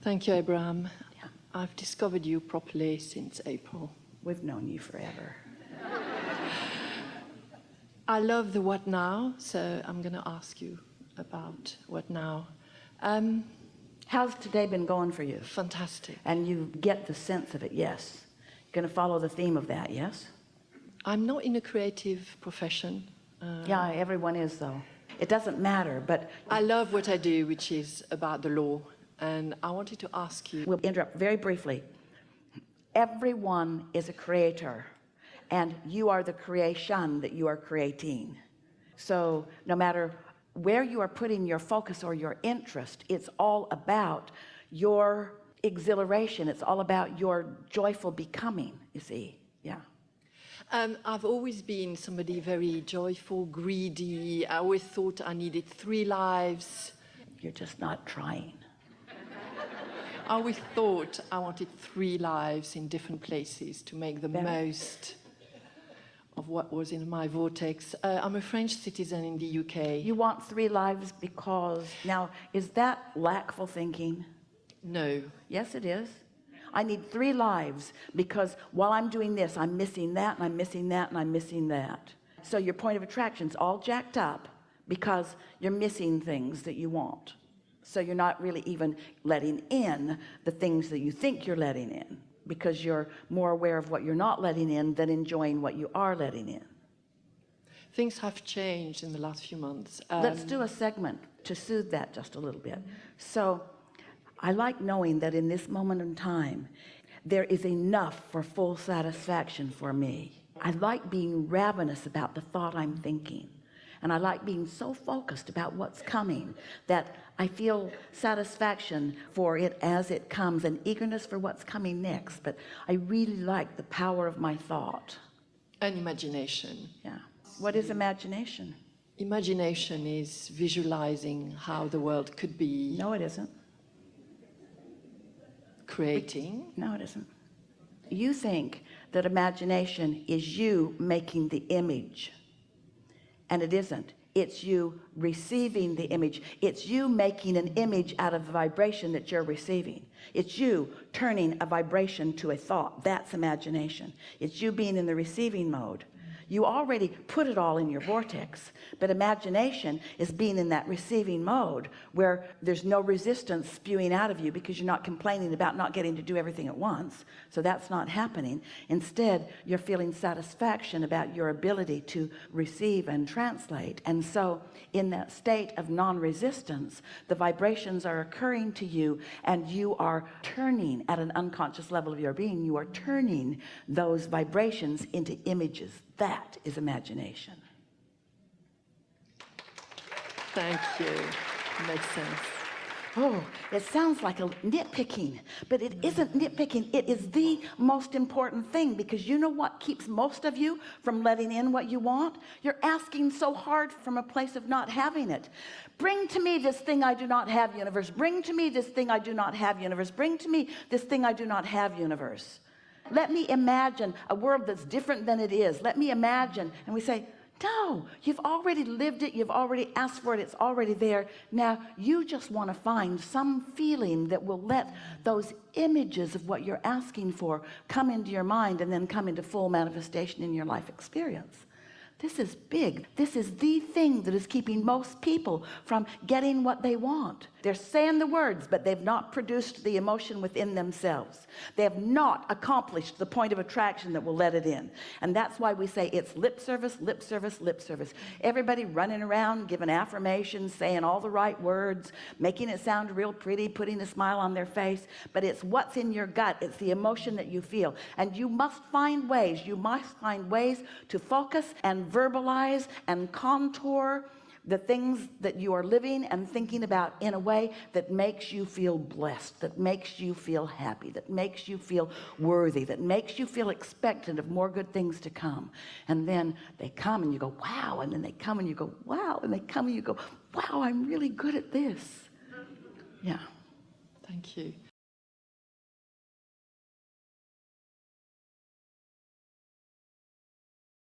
Thank you, Abraham. Yeah. I've discovered you properly since April. We've known you forever. I love the what now, so I'm going to ask you about what now. How's today been going for you? Fantastic. And you get the sense of it, yes. Going to follow the theme of that, yes? I'm not in a creative profession. Yeah, everyone is though. It doesn't matter, but I love what I do, which is about the law. And I wanted to ask you. we'll interrupt very briefly. Everyone is a creator, and you are the creation that you are creating. So no matter where you are putting your focus or your interest, it's all about your exhilaration. It's all about your joyful becoming, you see. Yeah. I've always been somebody very joyful, greedy. I always thought I needed 3 lives. You're just not trying. I always thought I wanted 3 lives in different places to make the most of what was in my vortex. I'm a French citizen in the UK. You want 3 lives because, now, is that lackful thinking? No. Yes, it is. I need 3 lives because while I'm doing this, I'm missing that, and I'm missing that, and I'm missing that. So your point of attraction's all jacked up because you're missing things that you want. So you're not really even letting in the things that you think you're letting in, because you're more aware of what you're not letting in than enjoying what you are letting in. Things have changed in the last few months. Let's do a segment to soothe that just a little bit. So I like knowing that in this moment in time, there is enough for full satisfaction for me. I like being ravenous about the thought I'm thinking. And I like being so focused about what's coming that I feel satisfaction for it as it comes and eagerness for what's coming next. But I really like the power of my thought. And imagination. Yeah. What is imagination? Imagination is visualizing how the world could be. No, it isn't. Creating. No, it isn't. You think that imagination is you making the image. And it isn't. It's you receiving the image. It's you making an image out of the vibration that you're receiving. It's you turning a vibration to a thought. That's imagination. It's you being in the receiving mode. You already put it all in your vortex, but imagination is being in that receiving mode where there's no resistance spewing out of you because you're not complaining about not getting to do everything at once. So that's not happening. Instead, you're feeling satisfaction about your ability to receive and translate. And so in that state of non-resistance, the vibrations are occurring to you, and you are turning at an unconscious level of your being. You are turning those vibrations into images. That is imagination. Thank you. Makes sense. Oh, it sounds like a nitpicking, but it isn't nitpicking. It is the most important thing, because you know what keeps most of you from letting in what you want? You're asking so hard from a place of not having it. Bring to me this thing I do not have, universe. Bring to me this thing I do not have, universe. Bring to me this thing I do not have, universe. Let me imagine a world that's different than it is. Let me imagine. And we say, no, you've already lived it. You've already asked for it. It's already there. Now you just want to find some feeling that will let those images of what you're asking for come into your mind and then come into full manifestation in your life experience. This is big. This is the thing that is keeping most people from getting what they want. They're saying the words, but they've not produced the emotion within themselves. They have not accomplished the point of attraction that will let it in. And that's why we say it's lip service, lip service, lip service. Everybody running around giving affirmations, saying all the right words, making it sound real pretty, putting a smile on their face. But it's what's in your gut. It's the emotion that you feel. And you must find ways. You must find ways to focus and verbalize and contour the things that you are living and thinking about in a way that makes you feel blessed, that makes you feel happy, that makes you feel worthy, that makes you feel expectant of more good things to come. And then they come and you go, wow. And then they come and you go, wow. And they come and you go, wow, I'm really good at this. Yeah. Thank you.